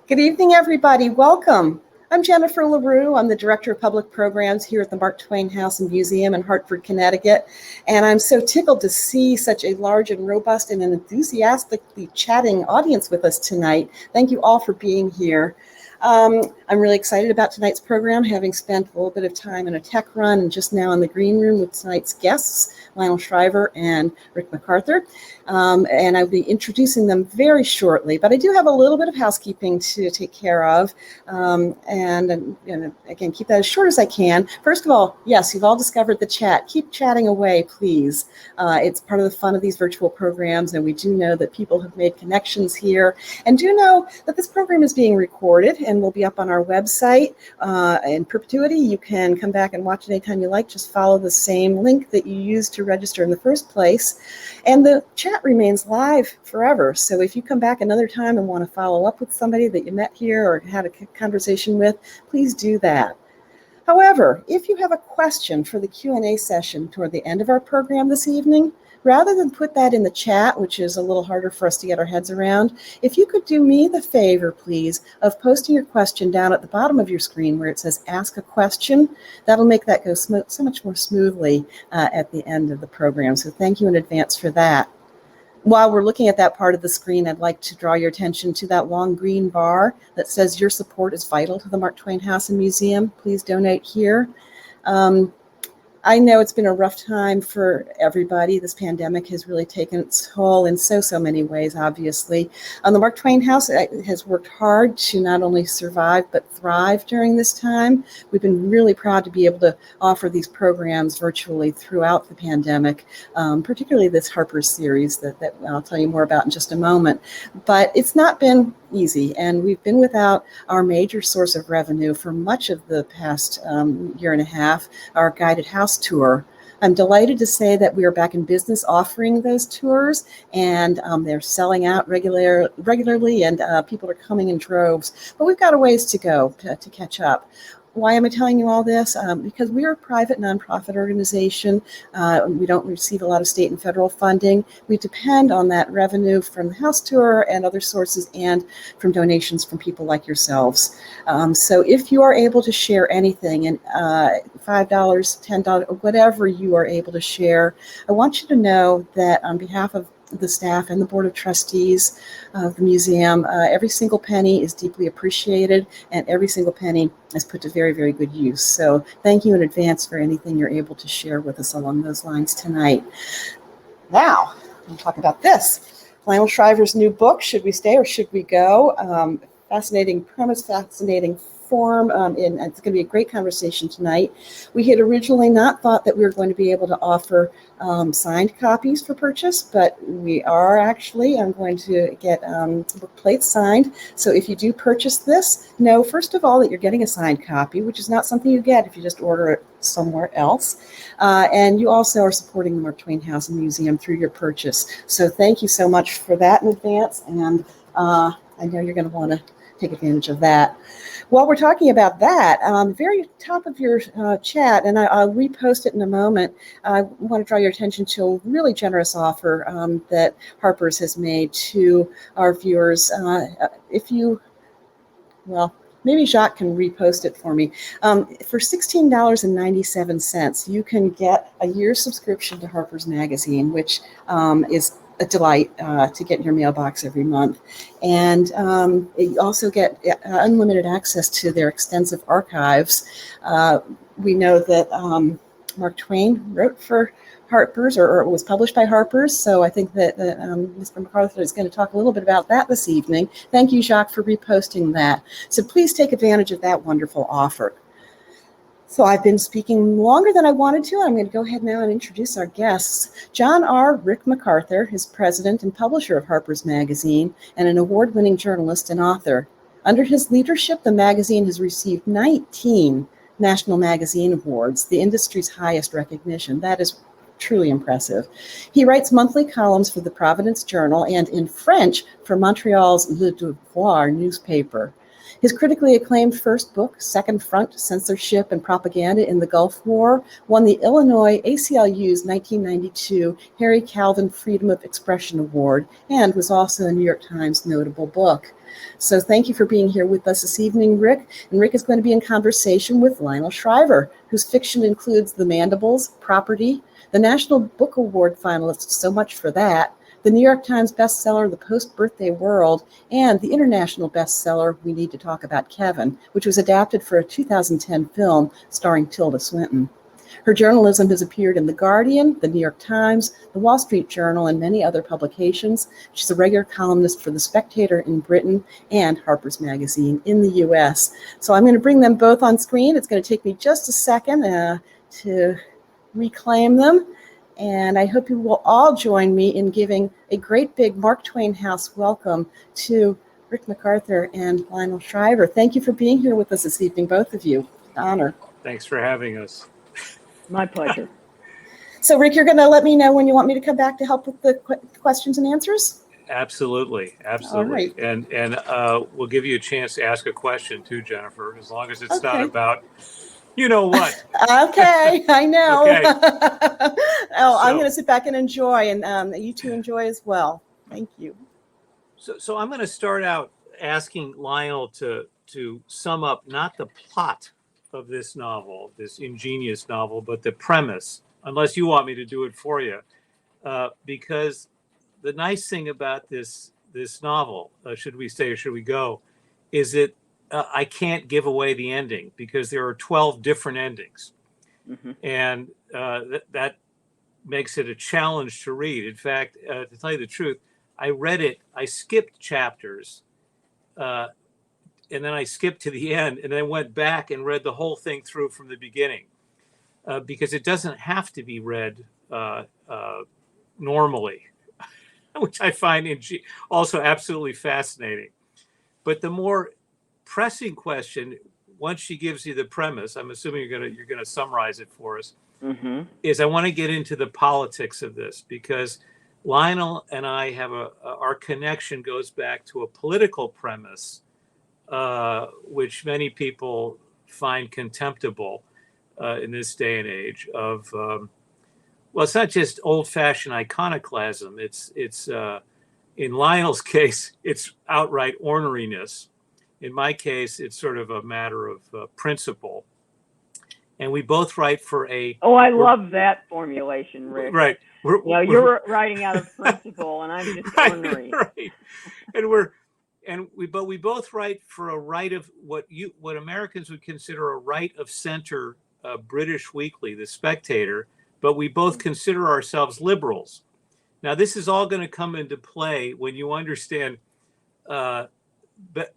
Good evening, everybody. Welcome. I'm Jennifer LaRue. I'm the Director of Public Programs here at the Mark Twain House and Museum in Hartford, Connecticut. And I'm so tickled to see such a large and robust and an enthusiastically chatting audience with us tonight. Thank you all for being here. I'm really excited about tonight's program, having spent a little bit of time in a tech run and just now in the green room with tonight's guests, Lionel Shriver and McArthur. And I'll be introducing them very shortly, but I do have a little bit of housekeeping to take care of. And again, keep that as short as I can. First of all, yes, you've all discovered the chat. Keep chatting away, please. It's part of the fun of these virtual programs, and we do know that people have made connections here, and do know that this program is being recorded and will be up on our website in perpetuity. You can come back and watch it anytime you like. Just follow the same link that you used to register in the first place. And the chat remains live forever. So if you come back another time and want to follow up with somebody that you met here or had a conversation with, please do that. However, if you have a question for the Q&A session toward the end of our program this evening, rather than put that in the chat, which is a little harder for us to get our heads around, if you could do me the favor, please, of posting your question down at the bottom of your screen where it says ask a question, that'll make that go so much more smoothly at the end of the program. So thank you in advance for that. While we're looking at that part of the screen, I'd like to draw your attention to that long green bar that says your support is vital to the Mark Twain House and Museum. Please donate here. I know it's been a rough time for everybody. This pandemic has really taken its toll in so many ways, obviously. The Mark Twain House has worked hard to not only survive, but thrive during this time. We've been really proud to be able to offer these programs virtually throughout the pandemic, particularly this Harper series that I'll tell you more about in just a moment. But it's not been easy, and we've been without our major source of revenue for much of the past year and a half, our guided house tour. I'm delighted to say that we are back in business offering those tours, and they're selling out regularly, and people are coming in droves. But we've got a ways to go to catch up. Why am I telling you all this? Because we are a private nonprofit organization. We don't receive a lot of state and federal funding. We depend on that revenue from the house tour and other sources, and from donations from people like yourselves. So if you are able to share anything, and $5, $10, whatever you are able to share, I want you to know that on behalf of the staff and the Board of Trustees of the museum, every single penny is deeply appreciated, and every single penny is put to very good use. So thank you in advance for anything you're able to share with us along those lines tonight. Now, we'll talk about this. Lionel Shriver's new book, Should We Stay or Should We Go? Fascinating premise, fascinating form, and it's going to be a great conversation tonight. We had originally not thought that we were going to be able to offer signed copies for purchase, but we are actually. I'm going to get book plates signed. So if you do purchase this, know first of all that you're getting a signed copy, which is not something you get if you just order it somewhere else. And you also are supporting the Mark Twain House and Museum through your purchase. So thank you so much for that in advance, and I know you're going to want to take advantage of that. While we're talking about that, the very top of your chat, and I'll repost it in a moment, I want to draw your attention to a really generous offer that Harper's has made to our viewers. Maybe Jacques can repost it for me. For $16.97, you can get a year's subscription to Harper's Magazine, which is a delight to get in your mailbox every month. And you also get unlimited access to their extensive archives. We know that Mark Twain wrote for Harper's, or was published by Harper's, so I think that Mr. McArthur is going to talk a little bit about that this evening. Thank you, Jacques, for reposting that. So please take advantage of that wonderful offer. So I've been speaking longer than I wanted to. I'm going to go ahead now and introduce our guests. John R. Rick McArthur is president and publisher of Harper's Magazine and an award-winning journalist and author. Under his leadership, the magazine has received 19 National Magazine Awards, the industry's highest recognition. That is truly impressive. He writes monthly columns for the Providence Journal and in French for Montreal's Le Devoir newspaper. His critically acclaimed first book, Second Front, Censorship and Propaganda in the Gulf War, won the Illinois ACLU's 1992 Harry Calvin Freedom of Expression Award and was also a New York Times notable book. So thank you for being here with us this evening, Rick. And Rick is going to be in conversation with Lionel Shriver, whose fiction includes The Mandibles, Property, the National Book Award finalist, so much for that, the New York Times bestseller, The Post-Birthday World, and the international bestseller, We Need to Talk About Kevin, which was adapted for a 2010 film starring Tilda Swinton. Her journalism has appeared in The Guardian, The New York Times, The Wall Street Journal, and many other publications. She's a regular columnist for The Spectator in Britain and Harper's Magazine in the U.S. So I'm going to bring them both on screen. It's going to take me just a second to reclaim them. And I hope you will all join me in giving a great big Mark Twain House welcome to Rick McArthur and Lionel Shriver. Thank you for being here with us this evening, both of you. Honor. Thanks for having us. My pleasure. So, Rick, you're going to let me know when you want me to come back to help with the questions and answers? Absolutely. All right. And we'll give you a chance to ask a question too, Jennifer, as long as it's not about you know what. Okay, I know. Okay. I'm going to sit back and enjoy, and you two enjoy as well. Thank you. So I'm going to start out asking Lionel to sum up not the plot of this novel, this ingenious novel, but the premise, unless you want me to do it for you. Because the nice thing about this novel, should we say or should we go, is that I can't give away the ending because there are 12 different endings. Mm-hmm. And that makes it a challenge to read. In fact, to tell you the truth, I read it, I skipped chapters, and then I skipped to the end, and then went back and read the whole thing through from the beginning, because it doesn't have to be read normally, which I find also absolutely fascinating. But the more pressing question, once she gives you the premise, I'm assuming you're gonna summarize it for us, mm-hmm. is I want to get into the politics of this, because Lionel and I have our connection goes back to a political premise, which many people find contemptible in this day and age of, well, it's not just old-fashioned iconoclasm. It's in Lionel's case, it's outright orneriness. In my case, it's sort of a matter of principle. And we both write for a... Oh, I love that formulation, Rick. Right. You're writing out of principle, and I'm just ornery. Right. But we both write for a right of what Americans would consider a right of center British weekly, The Spectator, but we both consider ourselves liberals. Now, this is all going to come into play when you understand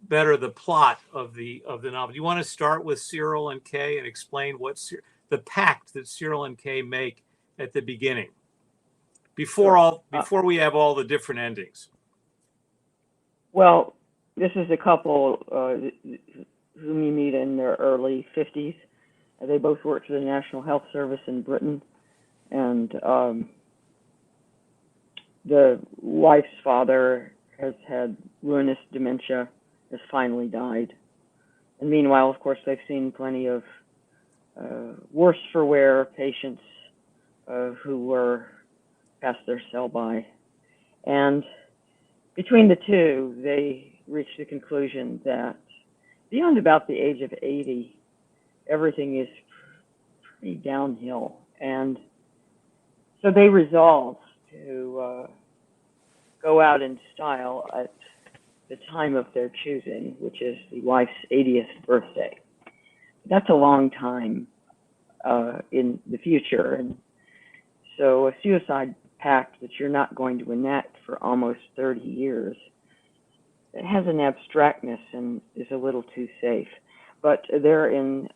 better the plot of the novel. Do you want to start with Cyril and Kay and explain what the pact that Cyril and Kay make at the beginning, before we have all the different endings? Well, this is a couple whom you meet in their early 50s. They both worked for the National Health Service in Britain, and the wife's father has had ruinous dementia, has finally died. And meanwhile, of course, they've seen plenty of worse for wear patients who were past their sell-by. And between the two, they reached the conclusion that beyond about the age of 80, everything is pretty downhill. And so they resolved to go out in style at the time of their choosing, which is the wife's 80th birthday. That's a long time in the future. And so a suicide pact that you're not going to enact for almost 30 years, it has an abstractness and is a little too safe. But they're in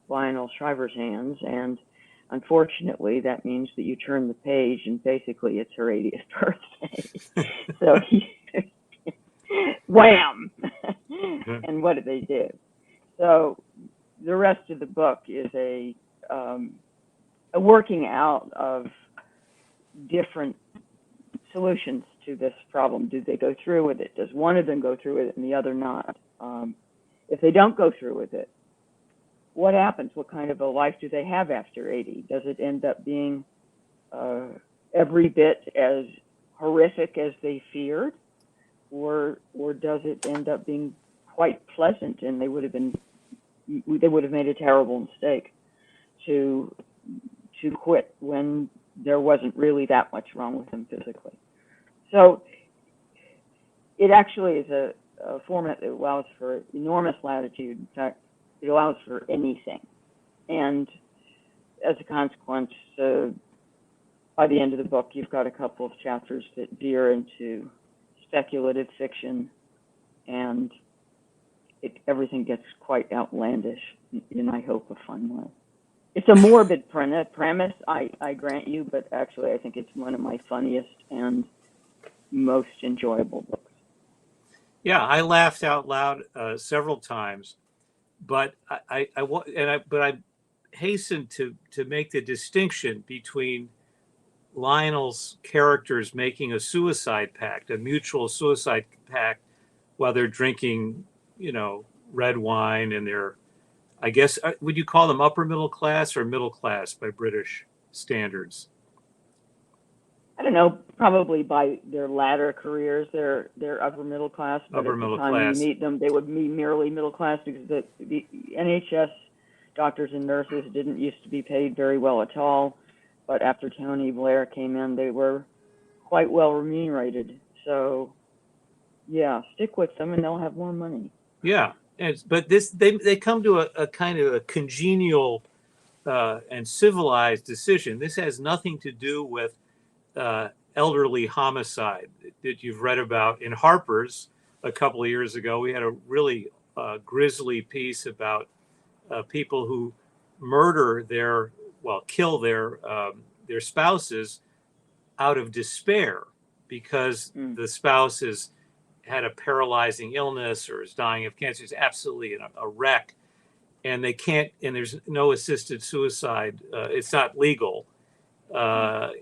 Lionel Shriver's hands, and unfortunately, that means that you turn the page and basically it's her 80th birthday. So wham! And what did they do? So the rest of the book is a working out of different solutions to this problem. Do they go through with it? Does one of them go through with it and the other not? if they don't go through with it, what happens? What kind of a life do they have after 80? Does it end up being every bit as horrific as they feared, or does it end up being quite pleasant, and they would have made a terrible mistake to quit when there wasn't really that much wrong with them physically? So it actually is a format that allows for enormous latitude. In fact, it allows for anything. And as a consequence, by the end of the book, you've got a couple of chapters that veer into speculative fiction, and everything gets quite outlandish in, I hope, a fun way. It's a morbid premise, I grant you, but actually I think it's one of my funniest and most enjoyable books. Yeah, I laughed out loud several times, but I hasten to make the distinction between Lionel's characters making a suicide pact, a mutual suicide pact, while they're drinking, red wine, and they're, I guess, would you call them upper middle class or middle class by British standards? I don't know, probably by their latter careers, they're upper middle class, but Upper at the middle time class. you meet them, they would be merely middle class, because the NHS doctors and nurses didn't used to be paid very well at all. But after Tony Blair came in, they were quite well remunerated. So, yeah, stick with them and they'll have more money. Yeah, but they come to a kind of a congenial and civilized decision. This has nothing to do with elderly homicide that you've read about in Harper's a couple of years ago. We had a really grisly piece about people who kill their spouses out of despair because the spouse has had a paralyzing illness or is dying of cancer. It's absolutely a wreck, and they can't. And there's no assisted suicide. It's not legal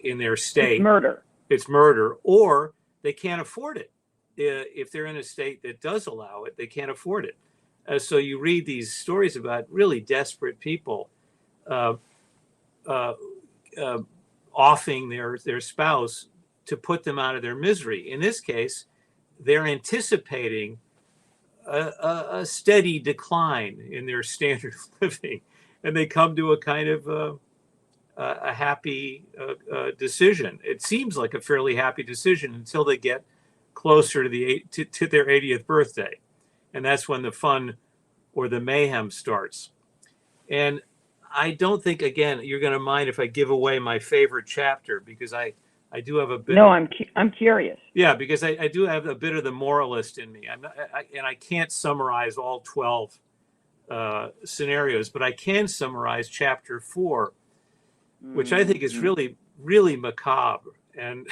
in their state. It's murder. It's murder, or they can't afford it. If they're in a state that does allow it, they can't afford it. So you read these stories about really desperate people offing their spouse to put them out of their misery. In this case, they're anticipating a steady decline in their standard of living, and they come to a kind of a happy decision. It seems like a fairly happy decision until they get closer to their 80th birthday, and that's when the fun or the mayhem starts. And I don't think, again, you're going to mind if I give away my favorite chapter, because I do have a bit. No, I'm curious. Yeah, because I do have a bit of the moralist in me. And I can't summarize all 12 scenarios, but I can summarize chapter 4, which I think is really, really macabre and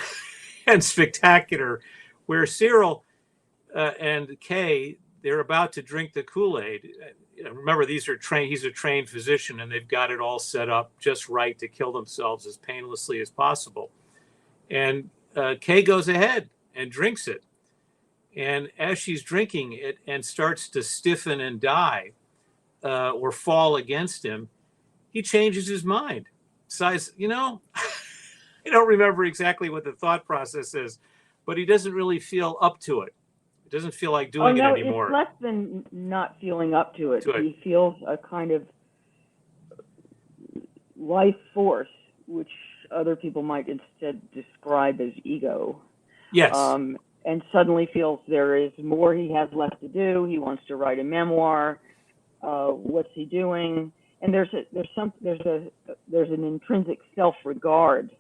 and spectacular, where Cyril and Kay, they're about to drink the Kool-Aid. Remember, he's a trained physician, and they've got it all set up just right to kill themselves as painlessly as possible. And Kay goes ahead and drinks it. And as she's drinking it and starts to stiffen and die or fall against him, he changes his mind. Says, I don't remember exactly what the thought process is, but he doesn't really feel up to it. It doesn't feel like doing it anymore. It's less than not feeling up to it. He feels a kind of life force, which other people might instead describe as ego. Yes. And suddenly feels there is more he has left to do. He wants to write a memoir. What's he doing? And there's an intrinsic self-regard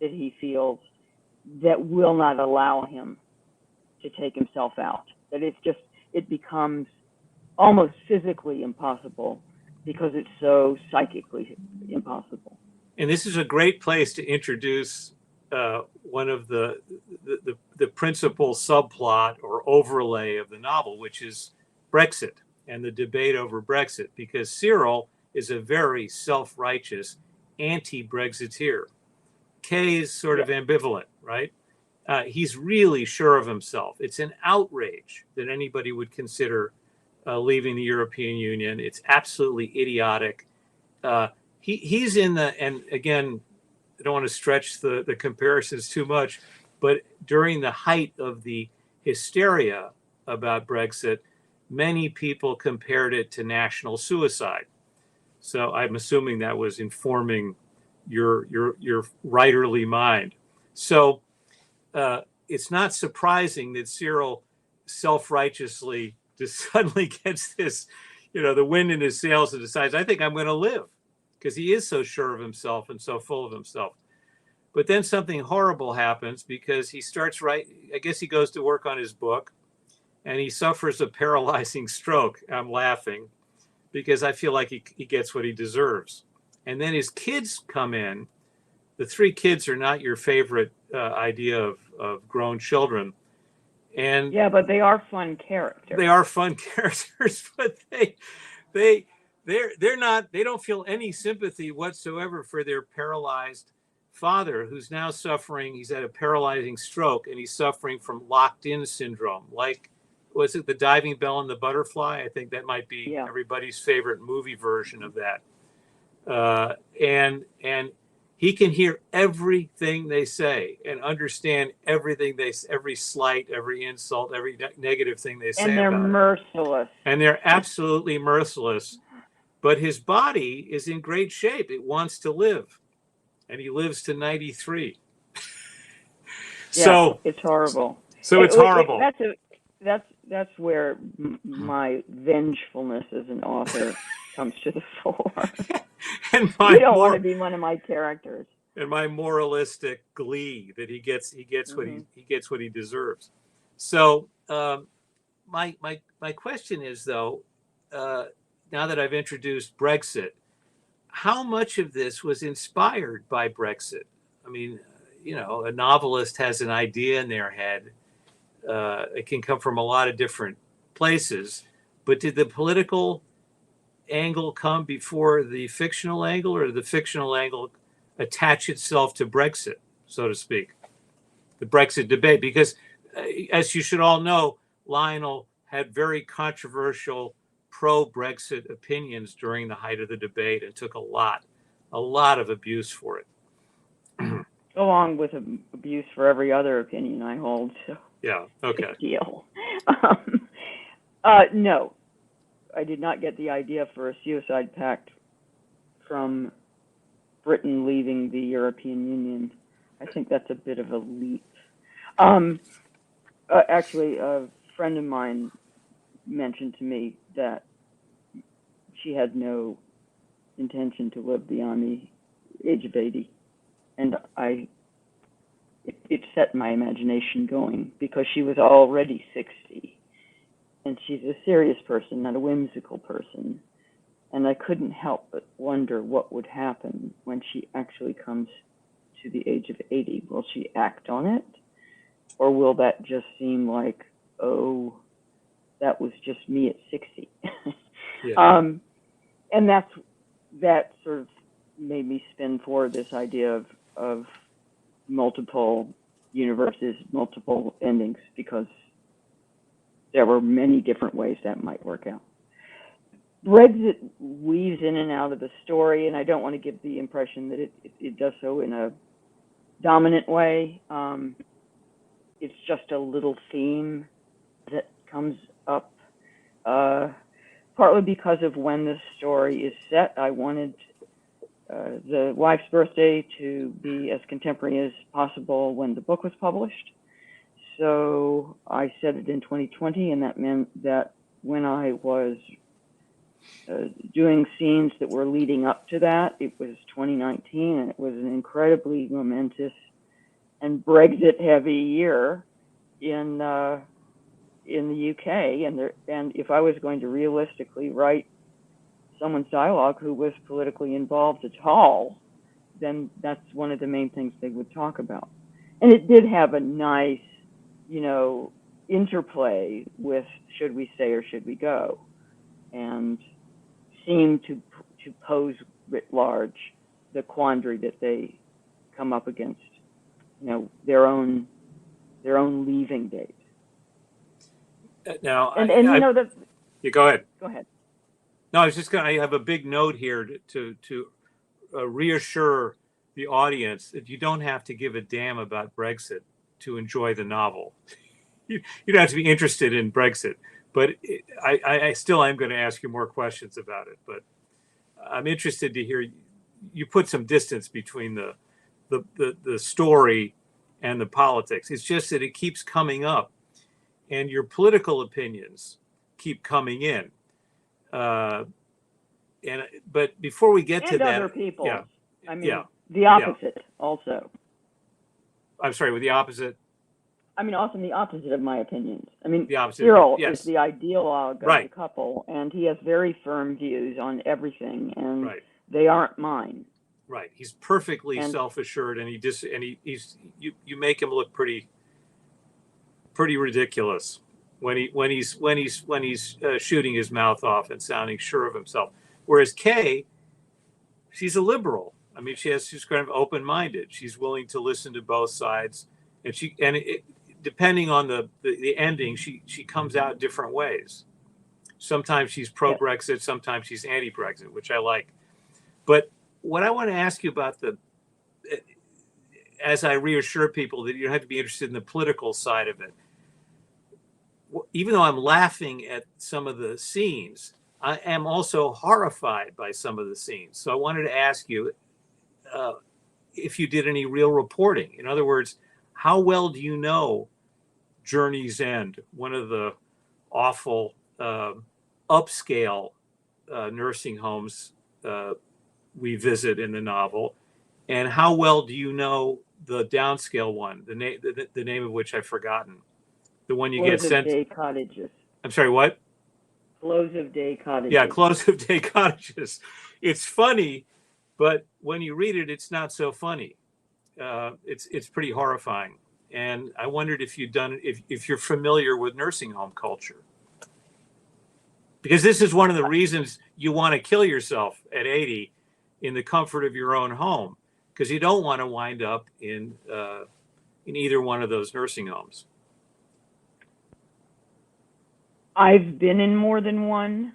that he feels that will not allow him to take himself out. That it becomes almost physically impossible because it's so psychically impossible. And this is a great place to introduce one of the principal subplot or overlay of the novel, which is Brexit and the debate over Brexit, because Cyril is a very self-righteous anti-Brexiteer. Kay is sort of ambivalent, right? He's really sure of himself. It's an outrage that anybody would consider leaving the European Union. It's absolutely idiotic. He's in the, and again, I don't want to stretch the comparisons too much, but during the height of the hysteria about Brexit, many people compared it to national suicide. So I'm assuming that was informing your writerly mind. So it's not surprising that Cyril self-righteously just suddenly gets this, the wind in his sails and decides, I think I'm going to live, because he is so sure of himself and so full of himself. But then something horrible happens, because he starts I guess he goes to work on his book, and he suffers a paralyzing stroke. I'm laughing because I feel like he gets what he deserves. And then his kids come in. The three kids are not your favorite idea of grown children. And yeah, but they are fun characters. They are fun characters, but they're not, they don't feel any sympathy whatsoever for their paralyzed father, who's now suffering. He's had a paralyzing stroke, and he's suffering from locked-in syndrome. Like, was it The Diving Bell and the Butterfly? I think that might be everybody's favorite movie version of that. And he can hear everything they say and understand everything every slight, every insult, every negative thing they say. And they're merciless. And they're absolutely merciless. But his body is in great shape. It wants to live. And he lives to 93. So it's horrible. So it's horrible. That's where my vengefulness as an author comes to the fore. And you don't want to be one of my characters. And my moralistic glee that he gets what he deserves. So my question is, though, now that I've introduced Brexit, how much of this was inspired by Brexit? I mean, a novelist has an idea in their head. It can come from a lot of different places, but did the political angle come before the fictional angle, or did the fictional angle attach itself to Brexit, so to speak, the Brexit debate? Because as you should all know, Lionel had very controversial pro-Brexit opinions during the height of the debate, and took a lot of abuse for it. Along with abuse for every other opinion I hold. So. Yeah, okay. Big deal. No, I did not get the idea for a suicide pact from Britain leaving the European Union. I think that's a bit of a leap. Actually, a friend of mine mentioned to me that she had no intention to live beyond the age of 80. And it set my imagination going, because she was already 60. And she's a serious person, not a whimsical person. And I couldn't help but wonder what would happen when she actually comes to the age of 80. Will she act on it? Or will that just seem like, oh, that was just me at 60? Yeah. And that sort of made me spin forward this idea of multiple universes, multiple endings, because there were many different ways that might work out. Brexit weaves in and out of the story, and I don't want to give the impression that it does so in a dominant way. It's just a little theme that comes up, partly because of when the story is set. I wanted the wife's birthday to be as contemporary as possible when the book was published. So I set it in 2020, and that meant that when I was doing scenes that were leading up to that, it was 2019, and it was an incredibly momentous and Brexit-heavy year in the UK. And if I was going to realistically write someone's dialogue who was politically involved at all, then that's one of the main things they would talk about. And it did have a nice, interplay with should we stay or should we go, and seemed to pose writ large the quandary that they come up against, their own leaving date. Now, You go ahead. Go ahead. No, I have a big note here to reassure the audience that you don't have to give a damn about Brexit to enjoy the novel. You don't have to be interested in Brexit, but I still am going to ask you more questions about it. But I'm interested to hear you put some distance between the story and the politics. It's just that it keeps coming up, and your political opinions keep coming in. But before we get to that, other people. yeah, I mean, yeah, the opposite also. I'm sorry, with the opposite. I mean, often the opposite of my opinions. I mean, The opposite, Cyril yes. is the ideologue of Right. the couple, and he has very firm views on everything, and Right. they aren't mine. Right. He's perfectly And- self-assured, and you make him look pretty ridiculous when he's shooting his mouth off and sounding sure of himself. Whereas Kay, she's a liberal. I mean, she's kind of open-minded. She's willing to listen to both sides, and depending on the ending, she comes out different ways. Sometimes she's pro-Brexit, sometimes she's anti-Brexit, which I like. But what I want to ask you about as I reassure people that you don't have to be interested in the political side of it, even though I'm laughing at some of the scenes, I am also horrified by some of the scenes. So I wanted to ask you if you did any real reporting. In other words, how well do you know Journey's End, one of the awful upscale nursing homes we visit in the novel, and how well do you know the downscale one, the name of which I've forgotten, the one you get sent? Close of day cottages. I'm sorry, what? Close of day cottages. Yeah, Close of Day Cottages. It's funny, but when you read it, it's not so funny. It's pretty horrifying. And I wondered if you're familiar with nursing home culture, because this is one of the reasons you want to kill yourself at 80 in the comfort of your own home, because you don't want to wind up in either one of those nursing homes. I've been in more than one.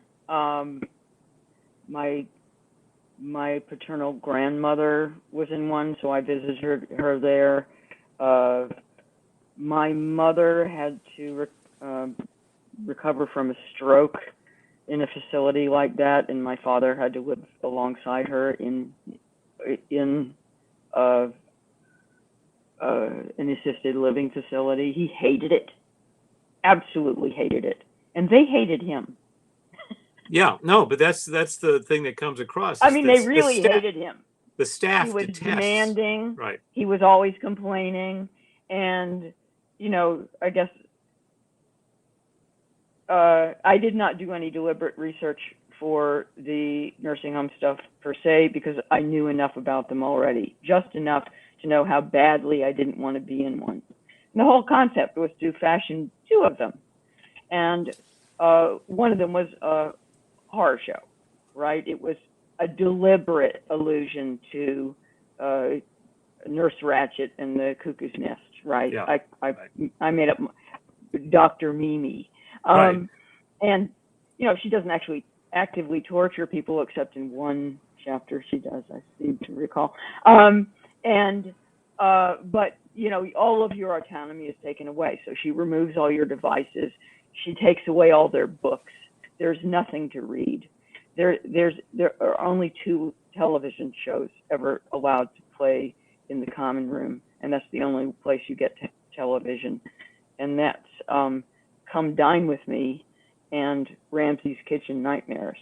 My paternal grandmother was in one, so I visited her there. My mother had to recover from a stroke in a facility like that, and my father had to live alongside her in an assisted living facility. He hated it, absolutely hated it, and they hated him. Yeah, no, but that's the thing that comes across. I mean, they really hated him. The staff He was detests. demanding. Right. He was always complaining, and I guess I did not do any deliberate research for the nursing home stuff per se, because I knew enough about them already, just enough to know how badly I didn't want to be in one. And the whole concept was to fashion two of them, and one of them was a horror show, right? It was a deliberate allusion to Nurse Ratched and the Cuckoo's Nest, right? Yeah. I made up Dr. Mimi. Right. And, she doesn't actually actively torture people, except in one chapter she does, I seem to recall. But, all of your autonomy is taken away. So she removes all your devices. She takes away all their books. There's nothing to read. There are only 2 television shows ever allowed to play in the common room, and that's the only place you get television. And that's Come Dine With Me and Ramsay's Kitchen Nightmares.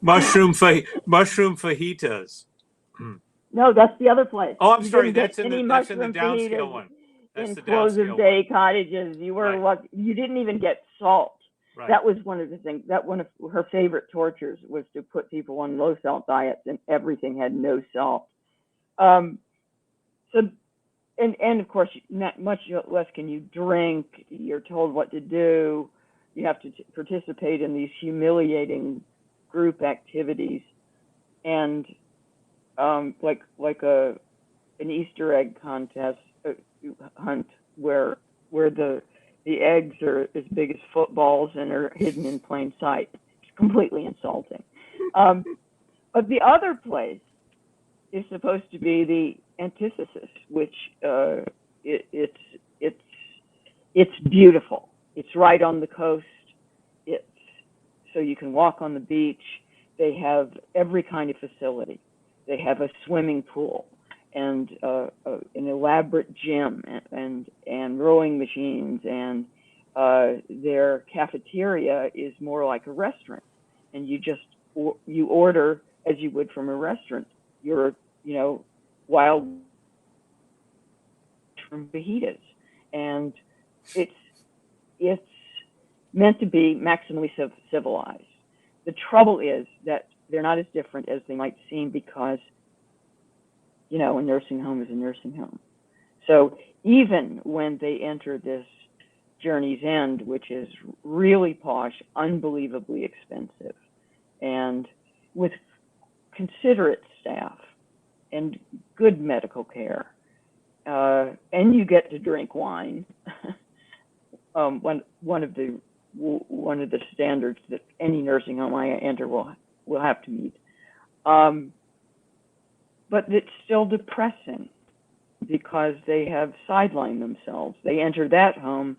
Mushroom fajitas. No, that's the other place. Oh, I'm You sorry. didn't That's get in any the mushroom downscale fajitas one. That's in the Close of downscale Day one. Cottages. You were Right. lucky. You didn't even get salt. Right. That was one of the things. That one of her favorite tortures was to put people on low salt diets, and everything had no salt. And of course, not much less can you drink. You're told what to do. You have to participate in these humiliating group activities, and like an Easter egg contest hunt where the the eggs are as big as footballs and are hidden in plain sight. It's completely insulting. But the other place is supposed to be the antithesis, which it's beautiful. It's right on the coast. It's so you can walk on the beach. They have every kind of facility. They have a swimming pool and an elaborate gym and rowing machines, and their cafeteria is more like a restaurant. And you order as you would from a restaurant. Your wild from fajitas, and it's meant to be maximally civilized. The trouble is that they're not as different as they might seem because, a nursing home is a nursing home. So even when they enter this Journey's End, which is really posh, unbelievably expensive, and with considerate staff and good medical care, and you get to drink wine. One of the standards that any nursing home I enter will have to meet. But it's still depressing because they have sidelined themselves. They enter that home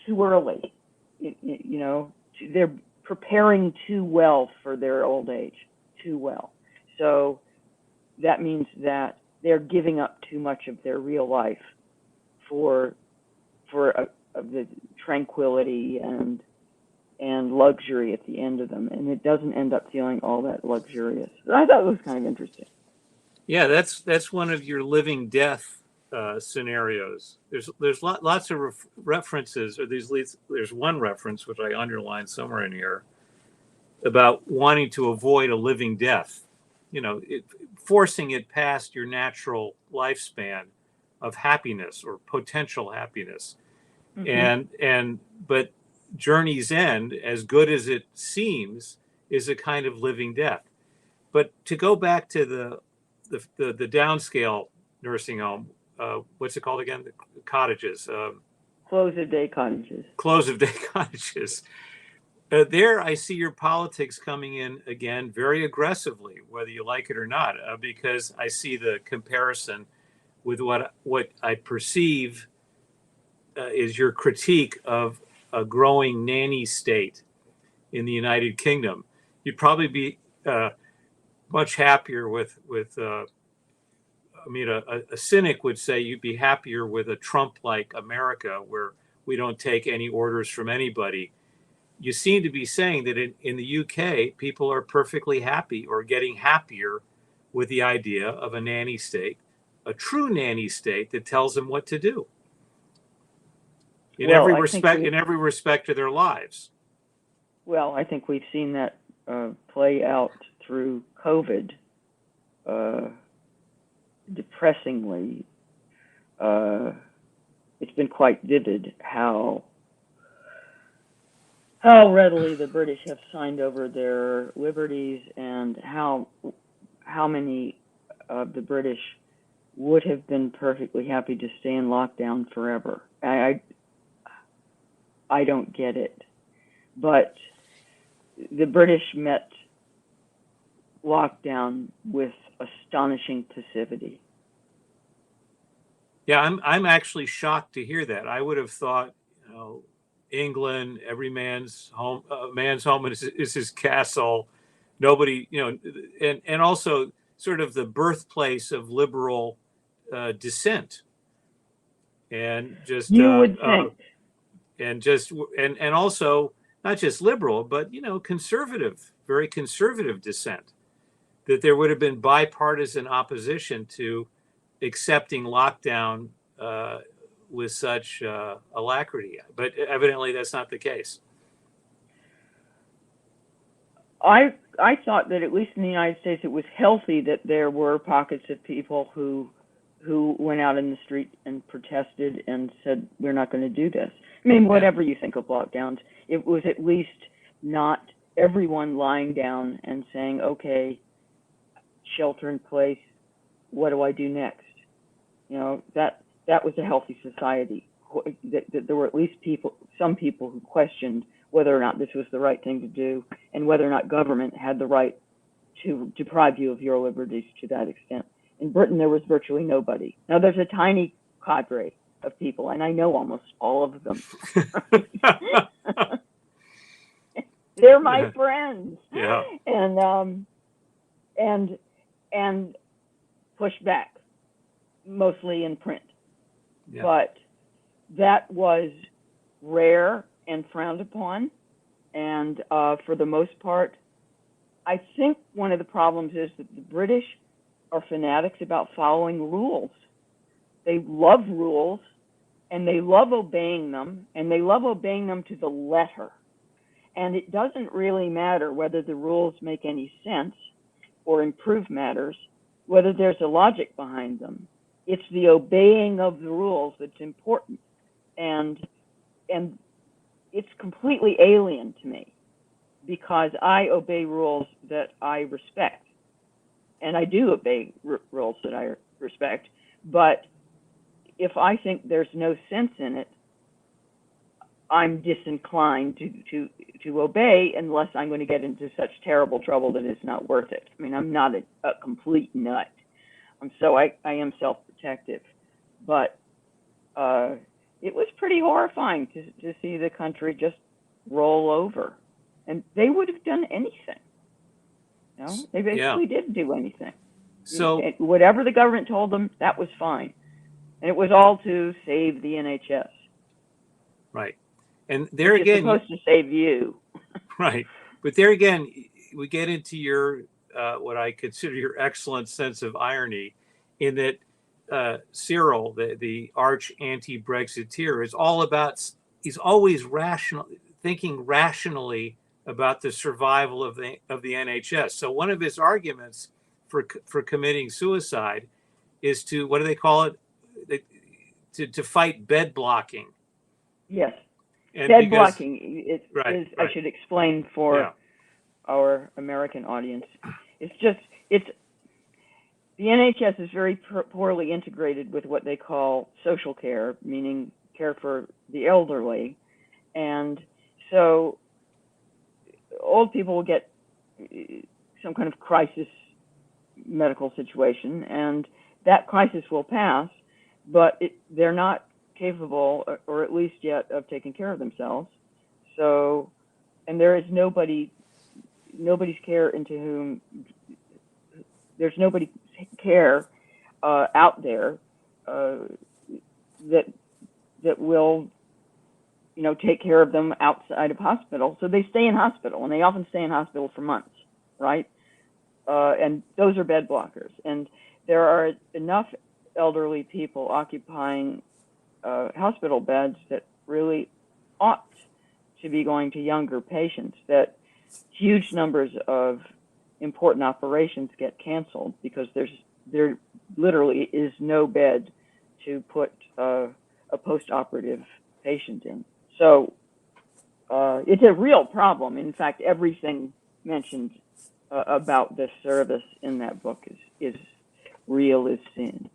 too early. They're preparing too well for their old age, too well. So that means that they're giving up too much of their real life for the tranquility and luxury at the end of them, and it doesn't end up feeling all that luxurious. I thought it was kind of interesting. Yeah, that's one of your living death scenarios. There's lots of references, or there's one reference which I underlined somewhere in here about wanting to avoid a living death. Forcing it past your natural lifespan of happiness or potential happiness. Mm-hmm. But Journey's End, as good as it seems, is a kind of living death. But to go back to the downscale nursing home, what's it called again? The cottages. Close of day cottages. Close of day cottages. There, I see your politics coming in again very aggressively, whether you like it or not, because I see the comparison with what I perceive is your critique of a growing nanny state in the United Kingdom. You'd probably be much happier with a cynic would say you'd be happier with a Trump-like America where we don't take any orders from anybody. You seem to be saying that in the UK, people are perfectly happy or getting happier with the idea of a nanny state, a true nanny state that tells them what to do in every respect of their lives. Well, I think we've seen that play out through COVID. Depressingly, it's been quite vivid how readily the British have signed over their liberties, and how many of the British would have been perfectly happy to stay in lockdown forever. I don't get it, but the British met lockdown with astonishing passivity. Yeah, I'm actually shocked to hear that. I would have thought, England, every man's home is his castle. Nobody, and also sort of the birthplace of liberal dissent, and just you would think, and also not just liberal, but conservative, very conservative dissent. That there would have been bipartisan opposition to accepting lockdown with such alacrity, but evidently that's not the case. I thought that at least in the United States it was healthy that there were pockets of people who went out in the street and protested and said, we're not going to do this. I mean, whatever you think of lockdowns, it was at least not everyone lying down and saying, okay, shelter in place, what do I do next? That was a healthy society. that there were at least some people who questioned whether or not this was the right thing to do, and whether or not government had the right to deprive you of your liberties to that extent. In Britain, there was virtually nobody. Now, there's a tiny cadre of people, and I know almost all of them. They're my friends. Yeah. And pushed back, mostly in print. Yeah. But that was rare and frowned upon. And for the most part, I think one of the problems is that the British are fanatics about following rules. They love rules, and they love obeying them, and they love obeying them to the letter. And it doesn't really matter whether the rules make any sense or improve matters, whether there's a logic behind them. It's the obeying of the rules that's important. And it's completely alien to me, because I obey rules that I respect. And I do obey rules that I respect. But if I think there's no sense in it, I'm disinclined to obey, unless I'm going to get into such terrible trouble that it's not worth it. I mean, I'm not a complete nut. So I am self-protective. But it was pretty horrifying to see the country just roll over. And they would have done anything. You know? They basically didn't do anything. So whatever the government told them, that was fine. And it was all to save the NHS. Right. And there again, it's supposed to save you. Right. But there again, we get into your, what I consider your excellent sense of irony, in that Cyril, the arch anti-Brexiteer, is all about, he's always thinking rationally about the survival of the NHS. So one of his arguments for committing suicide is to, what do they call it? To fight bed blocking. Yes. And bed blocking is, right. I should explain for our American audience. The NHS is very poorly integrated with what they call social care, meaning care for the elderly. And so old people will get some kind of crisis medical situation, and that crisis will pass, but they're not capable, or at least yet, of taking care of themselves. So, and there is nobody's care into whom, there's nobody's care out there that will, take care of them outside of hospital. So they stay in hospital, and they often stay in hospital for months, right? And those are bed blockers. And there are enough elderly people occupying hospital beds that really ought to be going to younger patients, that huge numbers of important operations get canceled because there literally is no bed to put a post-operative patient in. So it's a real problem. In fact, everything mentioned about this service in that book is real as sin.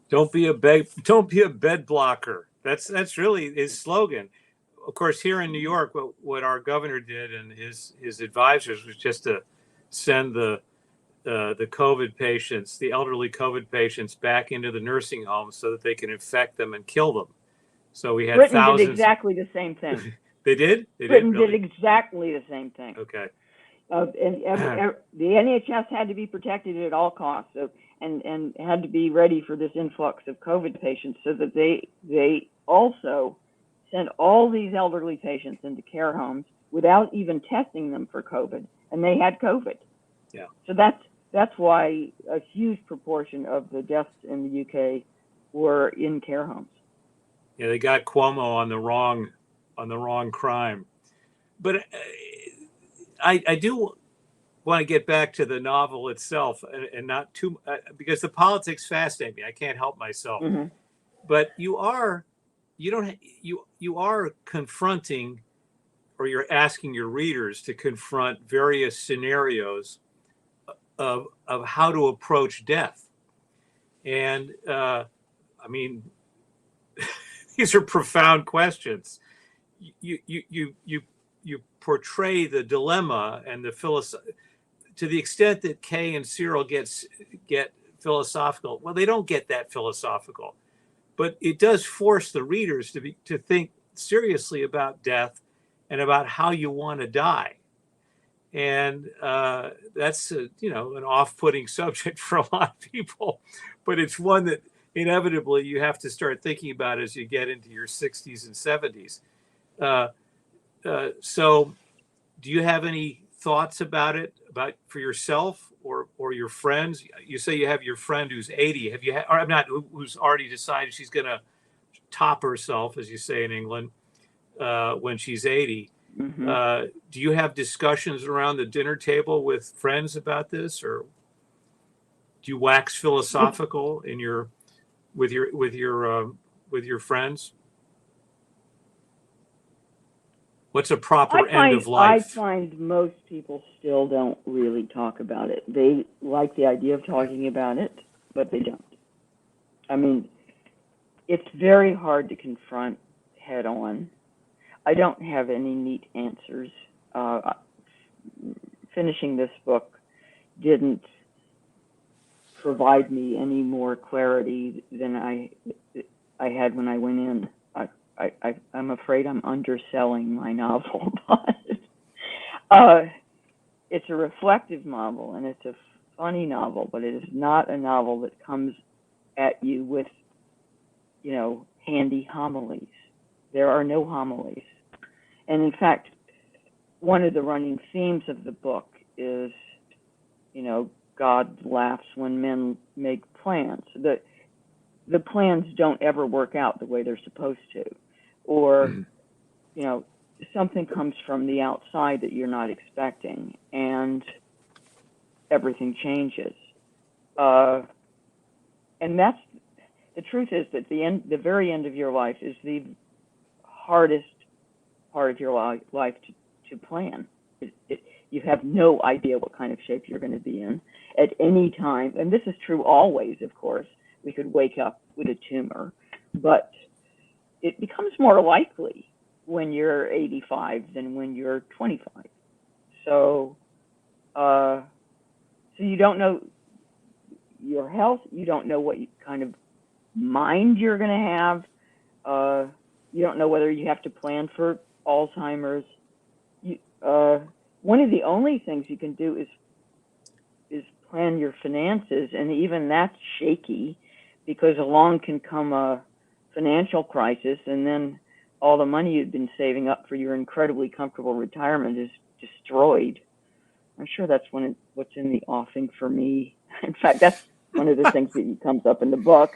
Don't be a bed blocker. That's really his slogan. Of course, here in New York, what our governor did and his advisors was just to send the COVID patients, the elderly COVID patients, back into the nursing homes so that they can infect them and kill them. So we had Britain thousands. did exactly the same thing. They did? Britain really? did exactly the same thing. Okay. And the NHS had to be protected at all costs, and had to be ready for this influx of COVID patients, so that they also sent all these elderly patients into care homes without even testing them for COVID, and they had COVID. Yeah. So that's why a huge proportion of the deaths in the UK were in care homes. Yeah, they got Cuomo on the wrong crime. But I do want to get back to the novel itself, and not too, because the politics fascinate me. I can't help myself. Mm-hmm. But you are confronting, or you're asking your readers to confront various scenarios of how to approach death. And I mean, these are profound questions. You portray the dilemma and the to the extent that Kay and Cyril get philosophical. Well, they don't get that philosophical, but it does force the readers to think seriously about death and about how you want to die. And that's an off-putting subject for a lot of people, but it's one that inevitably you have to start thinking about as you get into your 60s and 70s. So do you have any thoughts about it, for yourself or your friends? You say you have your friend who's 80. Have you or not, who's already decided she's going to top herself, as you say in England, when she's 80? Mm-hmm. Do you have discussions around the dinner table with friends about this, or do you wax philosophical with your friends? What's a proper end of life? I find most people still don't really talk about it. They like the idea of talking about it, but they don't. I mean, it's very hard to confront head on. I don't have any neat answers. Finishing this book didn't provide me any more clarity than I had when I went in. I'm afraid I'm underselling my novel, but it's a reflective novel and it's a funny novel, but it is not a novel that comes at you with, handy homilies. There are no homilies. And in fact, one of the running themes of the book is, God laughs when men make plans. The plans don't ever work out the way they're supposed to. Or, something comes from the outside that you're not expecting, and everything changes. And that's, the truth is that the very end of your life is the hardest part of your life to plan. You have no idea what kind of shape you're going to be in at any time. And this is true always, of course. We could wake up with a tumor, but it becomes more likely when you're 85 than when you're 25. So you don't know your health. You don't know what kind of mind you're going to have. You don't know whether you have to plan for Alzheimer's. One of the only things you can do is plan your finances, and even that's shaky because along can come a financial crisis, and then all the money you'd been saving up for your incredibly comfortable retirement is destroyed. I'm sure that's what's in the offing for me. In fact, that's one of the things that comes up in the book.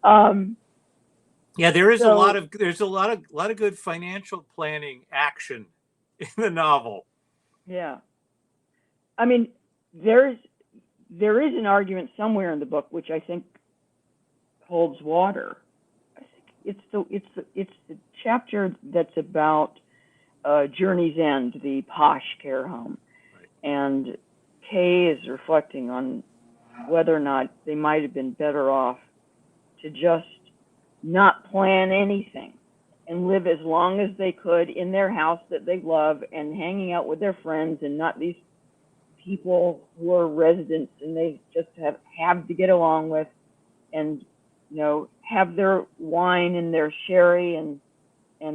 Yeah, there's a lot of good financial planning action in the novel. Yeah. I mean, there is an argument somewhere in the book which I think holds water. I think it's the chapter that's about Journey's End, the posh care home. Right. And Kay is reflecting on whether or not they might have been better off to just not plan anything and live as long as they could in their house that they love and hanging out with their friends, and not these people who are residents and they just have to get along with, and have their wine and their sherry and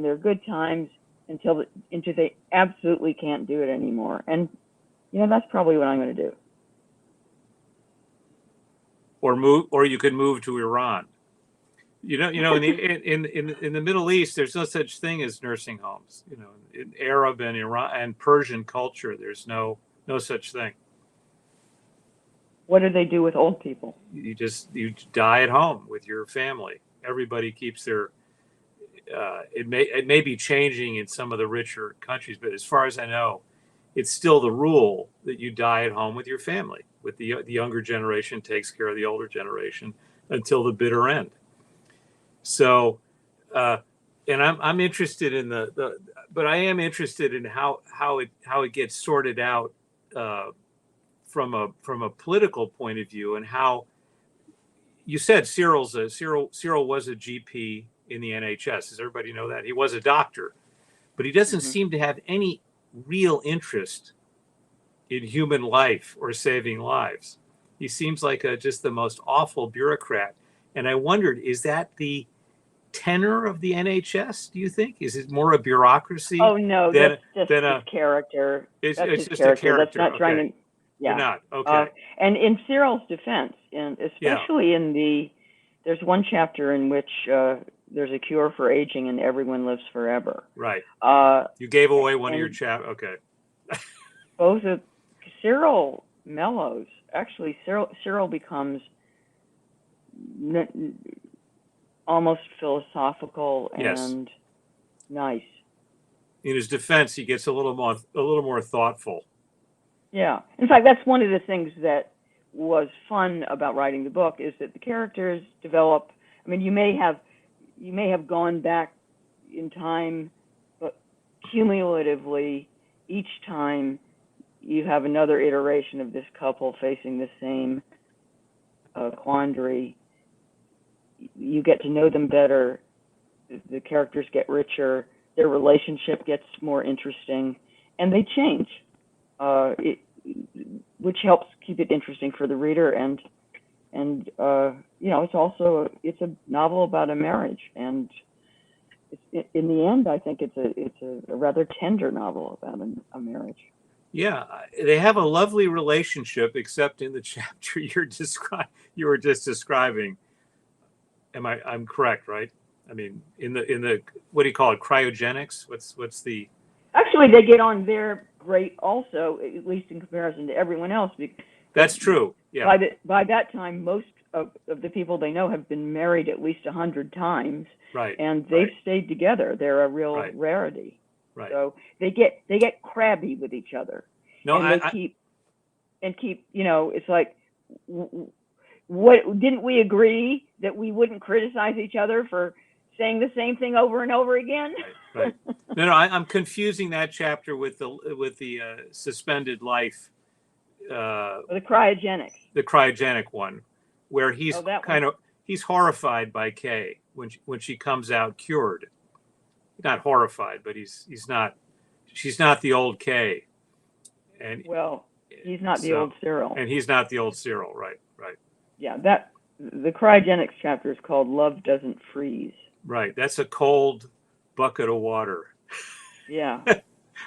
their good times until they absolutely can't do it anymore. And that's probably what I'm going to do. Or you could move to Iran. In the Middle East, there's no such thing as nursing homes. In Arab and Iran and Persian culture, there's no such thing. What do they do with old people? You die at home with your family. Everybody keeps their. It may be changing in some of the richer countries, but as far as I know, it's still the rule that you die at home with your family. With the younger generation takes care of the older generation until the bitter end. So, and I'm interested in but I am interested in how it gets sorted out from a political point of view, and how you said Cyril was a GP in the NHS. Does everybody know that? He was a doctor, but he doesn't seem to have any real interest in human life or saving lives. He seems like just the most awful bureaucrat. And I wondered, is that the tenor of the NHS, do you think? Is it more a bureaucracy? Oh no, than, that's than his character. It's His just a character. That's not trying to. Yeah. You're not. Okay. And in Cyril's defense, and especially in there's one chapter in which there's a cure for aging and everyone lives forever. Right. You gave away one of your chapters. Okay. Both of Cyril mellows. Actually, Cyril becomes almost philosophical and nice. In his defense, he gets a little more thoughtful. Yeah. In fact, that's one of the things that was fun about writing the book, is that the characters develop. I mean, you may have gone back in time, but cumulatively, each time you have another iteration of this couple facing the same quandary. You get to know them better. The characters get richer. Their relationship gets more interesting, and they change, which helps keep it interesting for the reader. And you know, it's a novel about a marriage, and in the end, I think it's a rather tender novel about a marriage. Yeah, they have a lovely relationship, except in the chapter you were just describing. I'm correct, right? I mean, in the what do you call it, cryogenics? What's the? Actually, they get on there great, also, at least in comparison to everyone else. That's true. Yeah. By that time, most of the people they know have been married at least 100 times. Right. And they've stayed together. They're a real rarity. Right. So they get crabby with each other. No, and they keep. You know, it's like, what didn't we agree that we wouldn't criticize each other for saying the same thing over and over again? Right. No, I'm confusing that chapter with the suspended life. The cryogenics. The cryogenic one, where he's he's horrified by Kay when she comes out cured. Not horrified, but she's not the old Kay. And he's not the old Cyril. And he's not the old Cyril, right. Yeah, the cryogenics chapter is called Love Doesn't Freeze. Right, that's a cold bucket of water. Yeah.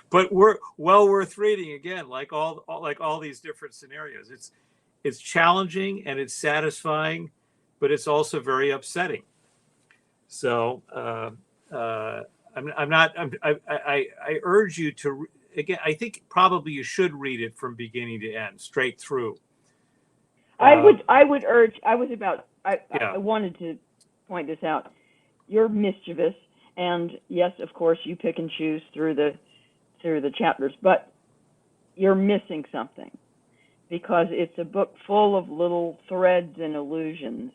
But we're well worth reading, again, like all these different scenarios. It's challenging and it's satisfying, but it's also very upsetting. So I urge you to, again, I think probably you should read it from beginning to end, straight through. I would urge. I wanted to point this out. You're mischievous, and yes, of course, you pick and choose through the chapters, but you're missing something, because it's a book full of little threads and illusions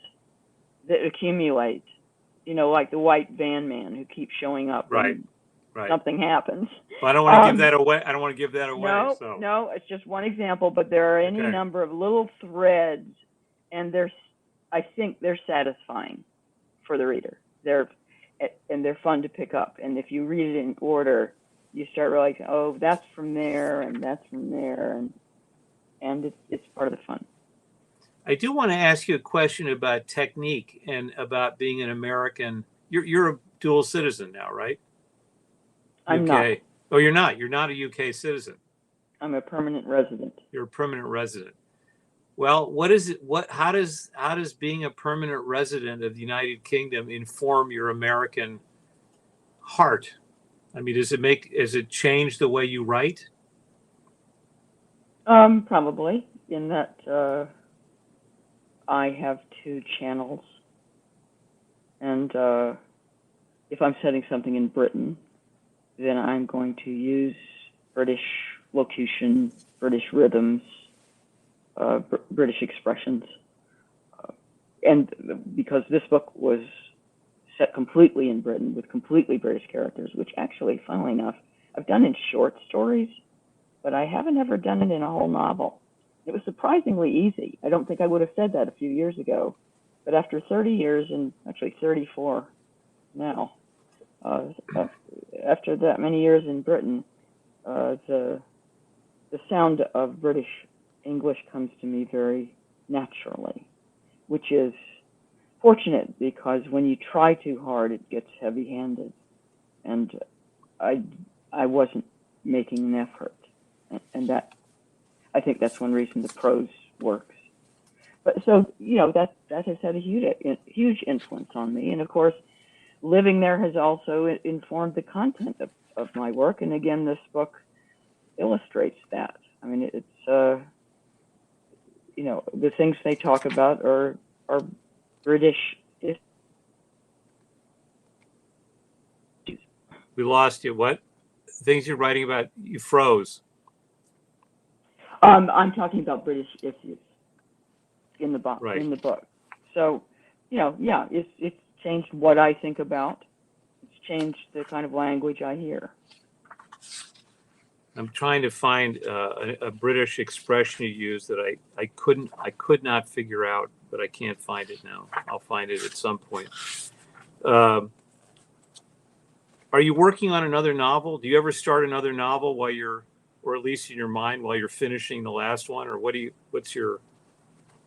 that accumulate. You know, like the white van man who keeps showing up. Right. Something happens. Well, I don't want to give that away. No, it's just one example, but there are any number of little threads, and I think they're satisfying for the reader. They're fun to pick up. And if you read it in order, you start realizing, oh, that's from there, and that's from there, and it's part of the fun. I do want to ask you a question about technique and about being an American. You're a dual citizen now, right? I'm UK. not. Oh, you're not. You're not a UK citizen. I'm a permanent resident. You're a permanent resident. Well, what is it? How does being a permanent resident of the United Kingdom inform your American heart? I mean, does it change the way you write? Probably, in that I have two channels, and if I'm setting something in Britain, then I'm going to use British locution, British rhythms, British expressions. And because this book was set completely in Britain with completely British characters, which actually, funnily enough, I've done in short stories, but I haven't ever done it in a whole novel. It was surprisingly easy. I don't think I would have said that a few years ago, but after 30 years, and actually 34, now. After that many years in Britain, the sound of British English comes to me very naturally, which is fortunate because when you try too hard, it gets heavy-handed, and I wasn't making an effort, and that I think that's one reason the prose works. But so that has had a huge influence on me, and of course, living there has also informed the content of my work, and again, this book illustrates that. I mean, it's the things they talk about are British issues. We lost you. What things you're writing about? You froze. I'm talking about British issues in the book. Right. In the book. So, yeah, it's changed what I think about. It's changed the kind of language I hear. I'm trying to find a British expression you use that I could not figure out, but I can't find it now. I'll find it at some point. Are you working on another novel? Do you ever start another novel while you're, or at least in your mind, while you're finishing the last one, or what's your?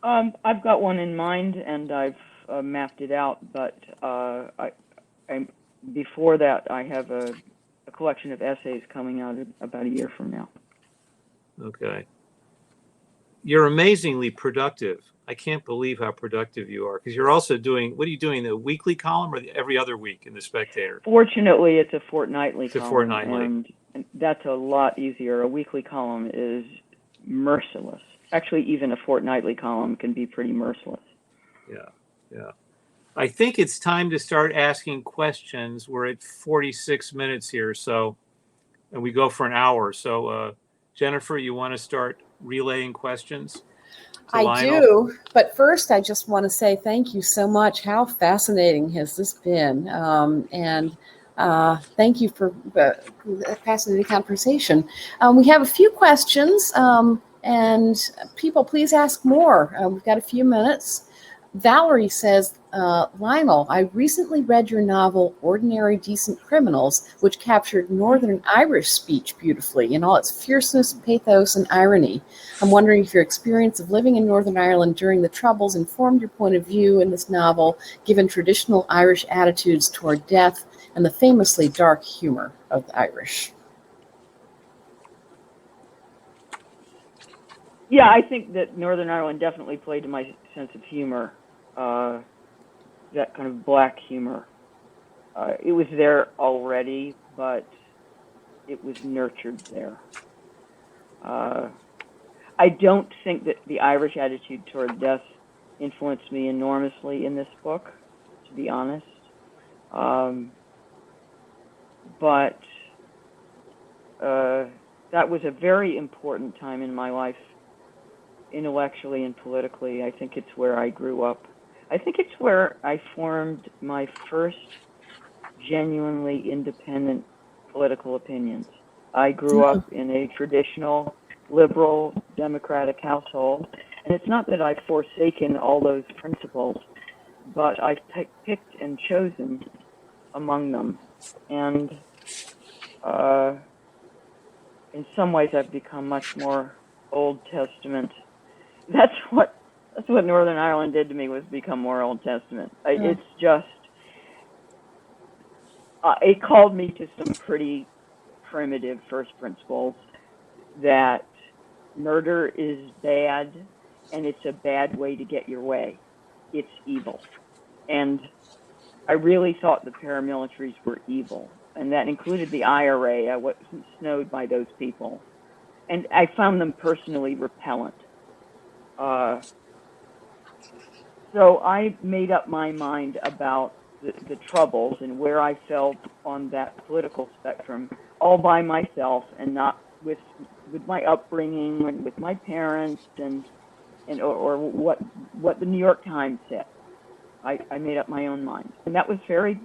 I've got one in mind, and I've mapped it out. But before that, I have a collection of essays coming out about a year from now. Okay. You're amazingly productive. I can't believe how productive you are, because you're also doing, what are you doing, the weekly column or every other week in The Spectator? Fortunately, it's a fortnightly column. It's a fortnightly. And that's a lot easier. A weekly column is merciless. Actually, even a fortnightly column can be pretty merciless. Yeah. I think it's time to start asking questions. We're at 46 minutes here, and we go for an hour. So, Jennifer, you want to start relaying questions? I Lionel? do, but first I just want to say thank you so much. How fascinating has this been? And thank you for the fascinating conversation. We have a few questions, and people, please ask more. We've got a few minutes. Valerie says, Lionel, I recently read your novel, Ordinary Decent Criminals, which captured Northern Irish speech beautifully in all its fierceness, pathos, and irony. I'm wondering if your experience of living in Northern Ireland during the Troubles informed your point of view in this novel, given traditional Irish attitudes toward death and the famously dark humor of the Irish. Yeah, I think that Northern Ireland definitely played to my sense of humor, that kind of black humor. It was there already, but it was nurtured there. I don't think that the Irish attitude toward death influenced me enormously in this book, to be honest. But that was a very important time in my life, intellectually and politically. I think it's where I grew up. I think it's where I formed my first genuinely independent political opinions. I grew up in a traditional liberal democratic household, and it's not that I've forsaken all those principles, but I've picked and chosen among them. And in some ways I've become much more Old Testament. That's what Northern Ireland did to me, was become more Old Testament. It's just, it called me to some pretty primitive first principles, that murder is bad, and it's a bad way to get your way. It's evil. And I really thought the paramilitaries were evil, and that included the IRA. I wasn't snowed by those people. And I found them personally repellent. So I made up my mind about the Troubles and where I felt on that political spectrum, all by myself, and not with my upbringing and with my parents or what the New York Times said. I made up my own mind, and that was very,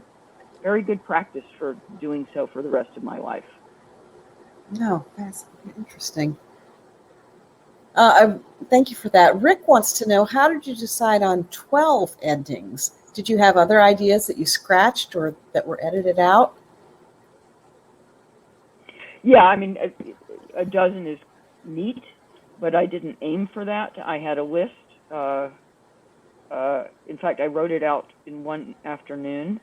very good practice for doing so for the rest of my life. No, that's interesting. Thank you for that. Rick wants to know, how did you decide on 12 endings Did you have other ideas that you scratched or that were edited out? Yeah, I mean, a dozen is neat, but I didn't aim for that. I had a list. In fact, I wrote it out in one afternoon.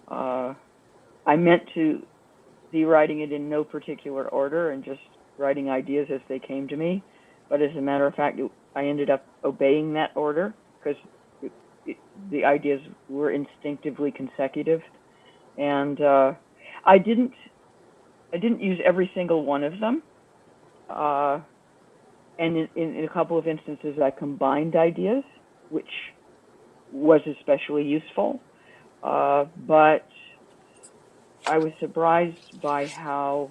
I meant to be writing it in no particular order and just writing ideas as they came to me. But as a matter of fact, I ended up obeying that order because the ideas were instinctively consecutive. And I didn't use every single one of them. And in a couple of instances, I combined ideas, which was especially useful. But I was surprised by how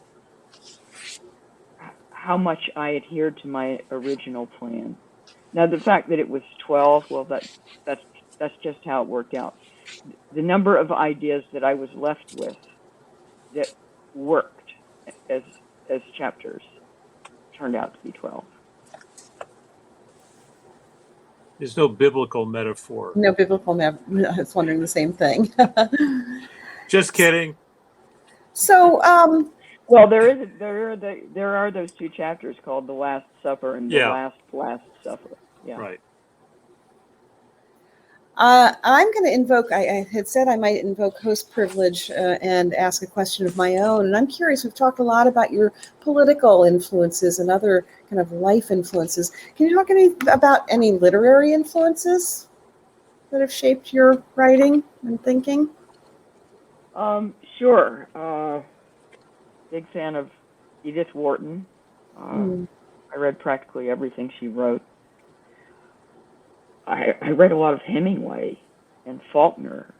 much I adhered to my original plan. Now, the fact that it was 12, well, that's just how it worked out. The number of ideas that I was left with that worked as chapters turned out to be 12. There's no biblical metaphor. No biblical metaphor. I was wondering the same thing. Just kidding. So, well, there are those two chapters called The Last Supper and The Last Supper. Yeah. Right. I'm going to invoke, I had said I might invoke host privilege and ask a question of my own. And I'm curious, we've talked a lot about your political influences and other kind of life influences. Can you talk about any literary influences that have shaped your writing and thinking? Sure. Big fan of Edith Wharton. I read practically everything she wrote. I read a lot of Hemingway and Faulkner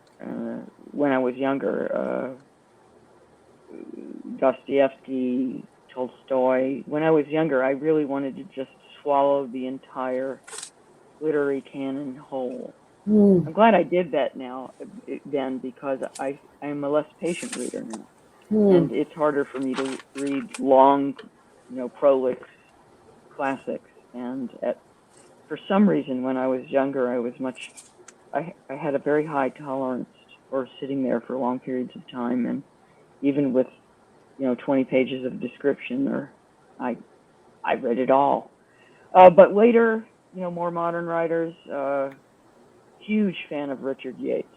when I was younger. Dostoevsky, Tolstoy. When I was younger, I really wanted to just swallow the entire literary canon whole. I'm glad I did that then, because I am a less patient reader now. And it's harder for me to read long, prolix classics. And for some reason, when I was younger, I had a very high tolerance for sitting there for long periods of time, and even with 20 pages of description, I read it all. But later, more modern writers, huge fan of Richard Yates,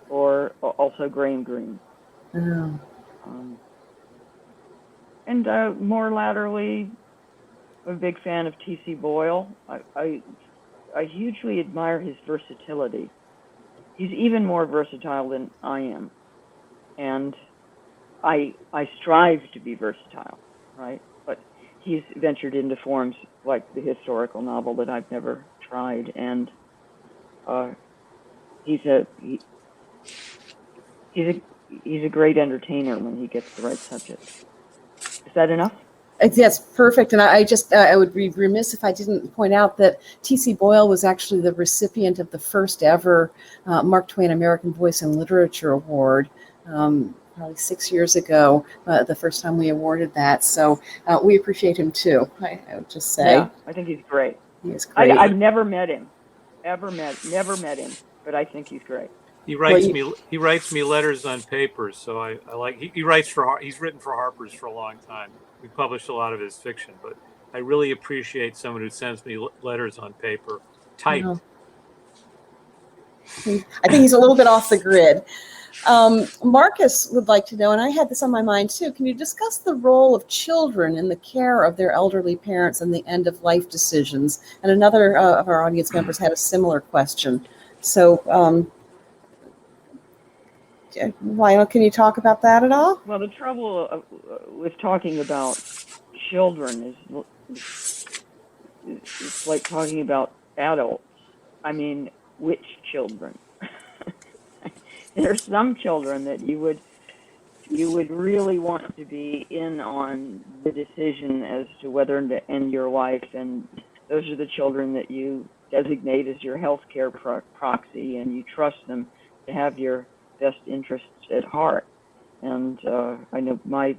or also Graham Greene. And more latterly, I'm a big fan of T.C. Boyle. I hugely admire his versatility. He's even more versatile than I am. And I strive to be versatile, right? But he's ventured into forms like the historical novel that I've never tried. And he's a great entertainer when he gets the right subject. Is that enough? Yes, perfect. And I would be remiss if I didn't point out that T.C. Boyle was actually the recipient of the first ever Mark Twain American Voice in Literature Award, probably 6 years ago, the first time we awarded that. So we appreciate him too, I would just say. Yeah, I think he's great. He is great. I've never met him, never met him, but I think he's great. He writes me letters on paper, so I like. He's written for Harper's for a long time. We published a lot of his fiction, but I really appreciate someone who sends me letters on paper, typed. I think he's a little bit off the grid. Marcus would like to know, and I had this on my mind too, can you discuss the role of children in the care of their elderly parents and the end-of-life decisions? And another of our audience members had a similar question. So, Lionel, can you talk about that at all? Well, the trouble with talking about children is it's like talking about adults. I mean, which children? There are some children that you would really want to be in on the decision as to whether to end your life, and those are the children that you designate as your healthcare proxy, and you trust them to have your best interests at heart. And I know my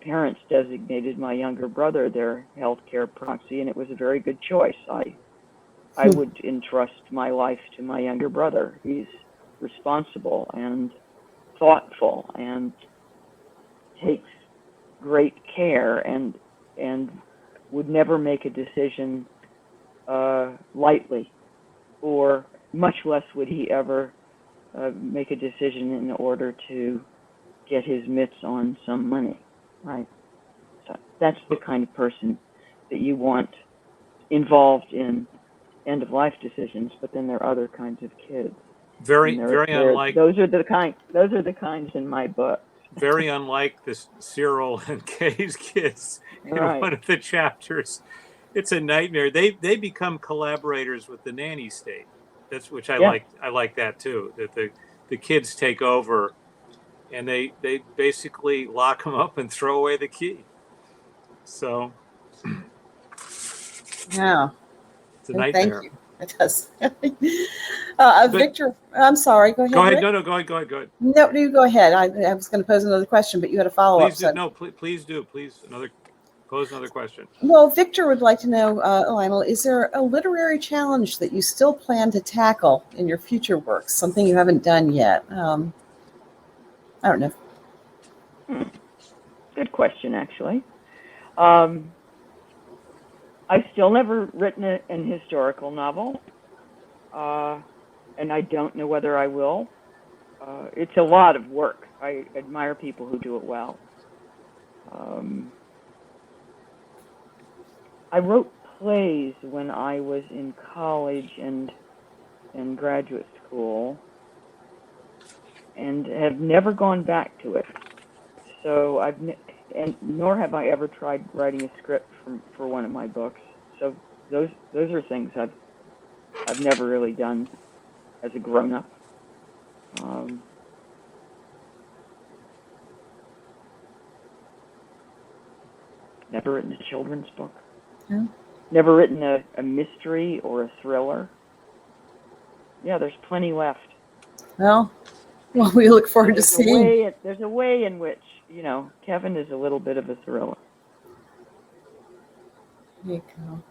parents designated my younger brother their healthcare proxy, and it was a very good choice. I would entrust my life to my younger brother. He's responsible and thoughtful and takes great care and would never make a decision lightly, or much less would he ever make a decision in order to get his mitts on some money, right? So that's the kind of person that you want involved in end-of-life decisions. But then there are other kinds of kids. Very unlike. Those are the kinds in my book. Very unlike this Cyril and Kay's kids in one of the chapters. It's a nightmare. They become collaborators with the nanny state. That's which I like. I like that too. That the kids take over, and they basically lock them up and throw away the key. So yeah, it's a nightmare. Thank you. It does. Victor, I'm sorry. Go ahead. Go ahead. No, go ahead. No, you go ahead. I was going to pose another question, but you had a follow-up. Please do. Pose another question. Well, Victor would like to know, Lionel, is there a literary challenge that you still plan to tackle in your future works? Something you haven't done yet? I don't know. Good question, actually. I've still never written an historical novel, and I don't know whether I will. It's a lot of work. I admire people who do it well. I wrote plays when I was in college and graduate school, and have never gone back to it. So nor have I ever tried writing a script for one of my books. So those are things I've never really done as a grown-up. Never written a children's book. Yeah. Never written a mystery or a thriller. Yeah, there's plenty left. Well, we look forward to seeing. There's a way in which, Kevin is a little bit of a thriller. There you go.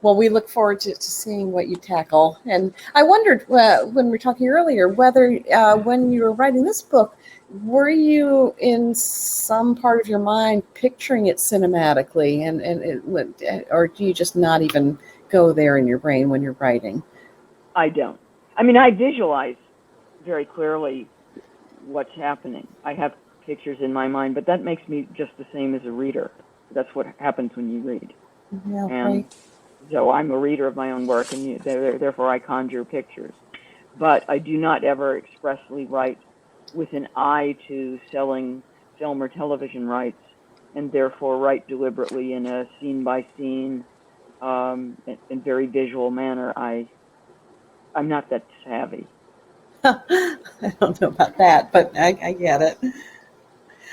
Well, we look forward to seeing what you tackle. And I wondered when we were talking earlier whether when you were writing this book, were you in some part of your mind picturing it cinematically, or do you just not even go there in your brain when you're writing? I don't. I mean, I visualize very clearly what's happening. I have pictures in my mind, but that makes me just the same as a reader. That's what happens when you read. Yeah, and right. So I'm a reader of my own work, and therefore I conjure pictures. But I do not ever expressly write with an eye to selling film or television rights, and therefore write deliberately in a scene-by-scene and very visual manner. I'm not that savvy. I don't know about that, but I get it.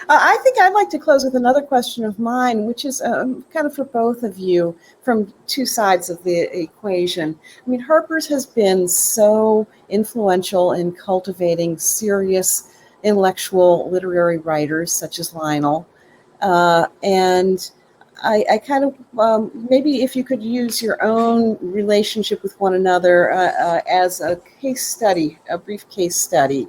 I think I'd like to close with another question of mine, which is kind of for both of you from two sides of the equation. I mean, Harper's has been so influential in cultivating serious intellectual literary writers such as Lionel. And I kind of, maybe if you could use your own relationship with one another as a case study, a brief case study.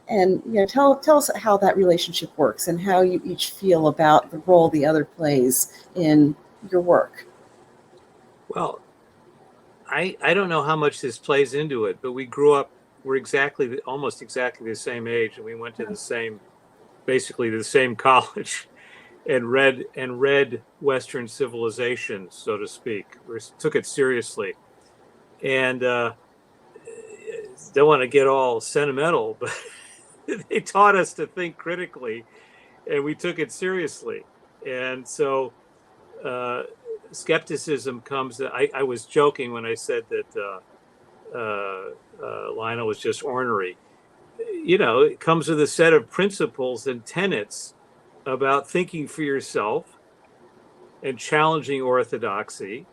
And tell us how that relationship works and how you each feel about the role the other plays in your work. Well, I don't know how much this plays into it, but we grew up, we're almost exactly the same age, and we went to basically the same college, and read Western civilization, so to speak. We took it seriously, and don't want to get all sentimental, but they taught us to think critically, and we took it seriously. And so skepticism comes. I was joking when I said that Lionel was just ornery. It comes with a set of principles and tenets about thinking for yourself and challenging orthodoxy.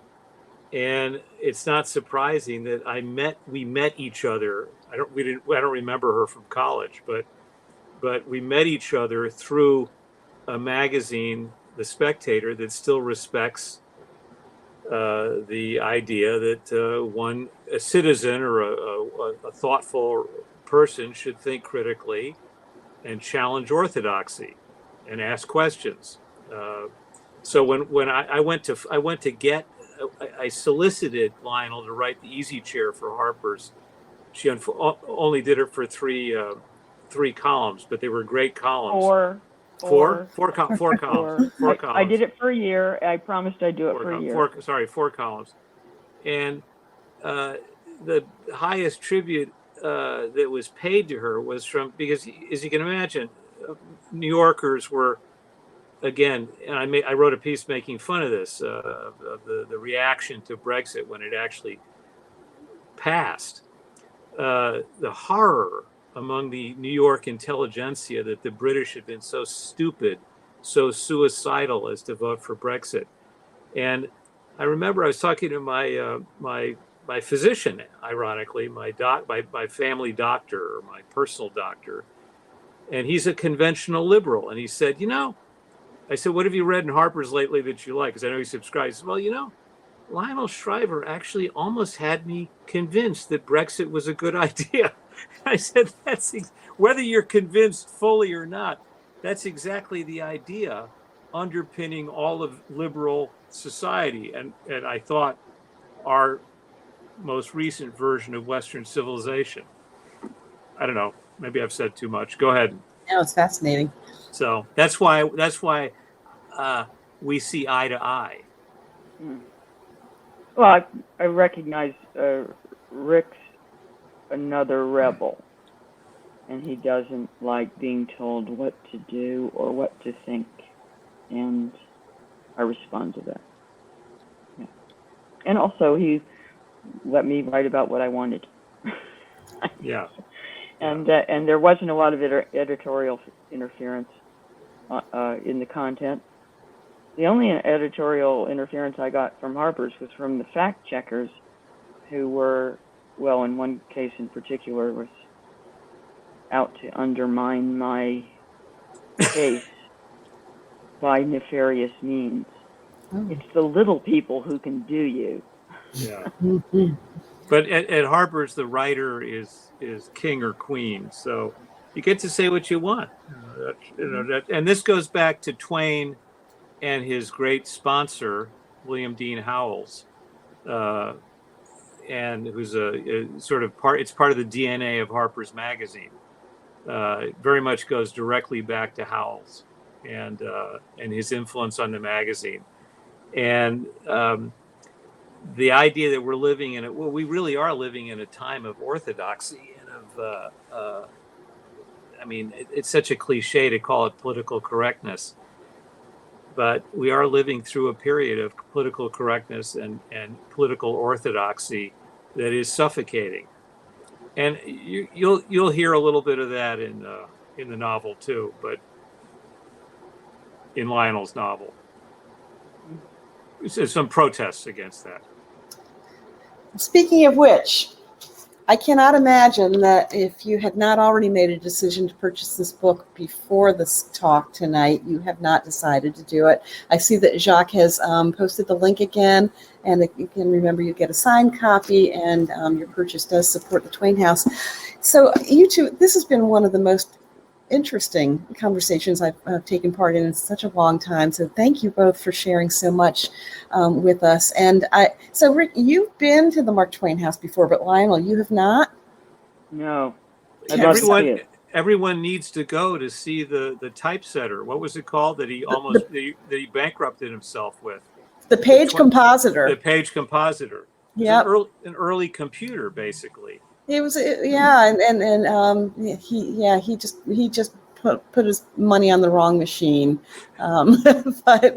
And it's not surprising that we met each other. I don't remember her from college, but we met each other through a magazine, The Spectator, that still respects the idea that a citizen or a thoughtful person should think critically and challenge orthodoxy and ask questions. So when I solicited Lionel to write the Easy Chair for Harper's. She only did it for three columns, but they were great columns. Four columns. I did it for a year. I promised I'd do it for a year. 4 columns. And the highest tribute that was paid to her was because, as you can imagine, New Yorkers were, again, and I wrote a piece making fun of this, of the reaction to Brexit when it actually passed. The horror among the New York intelligentsia that the British had been so stupid, so suicidal as to vote for Brexit. And I remember I was talking to my physician, ironically, my family doctor, or my personal doctor, and he's a conventional liberal. And he said, I said, what have you read in Harper's lately that you like? Because I know he subscribes. He said, well, Lionel Shriver actually almost had me convinced that Brexit was a good idea. I said, whether you're convinced fully or not, that's exactly the idea underpinning all of liberal society. And I thought our most recent version of Western civilization. I don't know. Maybe I've said too much. Go ahead. No, it's fascinating. So that's why we see eye to eye. Well, I recognize Rick's another rebel, and he doesn't like being told what to do or what to think, and I respond to that. Yeah. And also, he let me write about what I wanted. Yeah. And there wasn't a lot of editorial interference in the content. The only editorial interference I got from Harper's was from the fact checkers, who were, well, in one case in particular, was out to undermine my case by nefarious means. Oh. It's the little people who can do you. Yeah. But at Harper's, the writer is king or queen, so you get to say what you want. And this goes back to Twain and his great sponsor, William Dean Howells, and who's a sort of it's part of the DNA of Harper's Magazine. Very much goes directly back to Howells and his influence on the magazine. And the idea that we're living in we really are living in a time of orthodoxy and of, it's such a cliche to call it political correctness. But we are living through a period of political correctness and political orthodoxy that is suffocating, and you'll hear a little bit of that in the novel too. But in Lionel's novel, there's some protests against that. Speaking of which, I cannot imagine that if you had not already made a decision to purchase this book before this talk tonight, you have not decided to do it. I see that Jacques has posted the link again, and you can remember you get a signed copy, and your purchase does support the Twain House. So you two, this has been one of the most interesting conversations I've taken part in such a long time. So thank you both for sharing so much with us. And so Rick, you've been to the Mark Twain House before, but Lionel, you have not? No. Everyone needs to go to see the typesetter. What was it called that he that he bankrupted himself with? The Page Compositor. The Page Compositor. Yeah. An early computer, basically. It was, yeah, and he just put his money on the wrong machine, but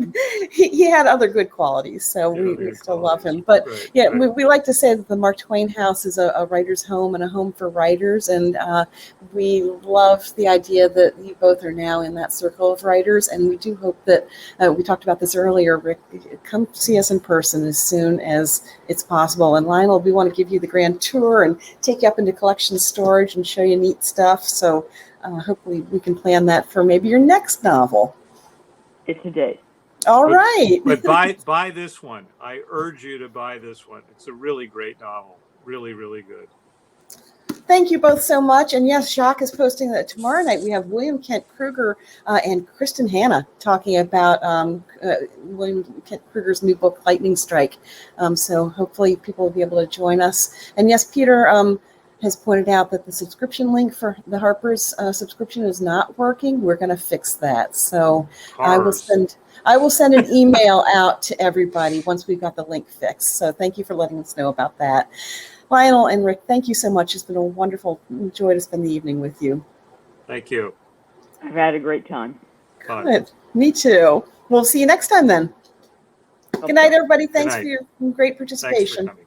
he had other good qualities, so we still love him. But we like to say that the Mark Twain House is a writer's home and a home for writers, and we love the idea that you both are now in that circle of writers, and we do hope that we talked about this earlier, Rick, come see us in person as soon as it's possible. And Lionel, we want to give you the grand tour and take you up into collection storage and show you neat stuff. So hopefully we can plan that for maybe your next novel. It's a date. All right. But buy this one. I urge you to buy this one. It's a really great novel. Really, really good. Thank you both so much. And yes, Jacques is posting that tomorrow night we have William Kent Kruger and Kristen Hanna talking about William Kent Kruger's new book, Lightning Strike. So hopefully people will be able to join us. And yes, Peter has pointed out that the subscription link for the Harper's subscription is not working. We're going to fix that. So I will send an email out to everybody once we've got the link fixed. So thank you for letting us know about that. Lionel and Rick, thank you so much. It's been a wonderful joy to spend the evening with you. Thank you. I've had a great time. Good. Me too. We'll see you next time then. Good night, everybody. Thanks for your great participation. Thanks for coming.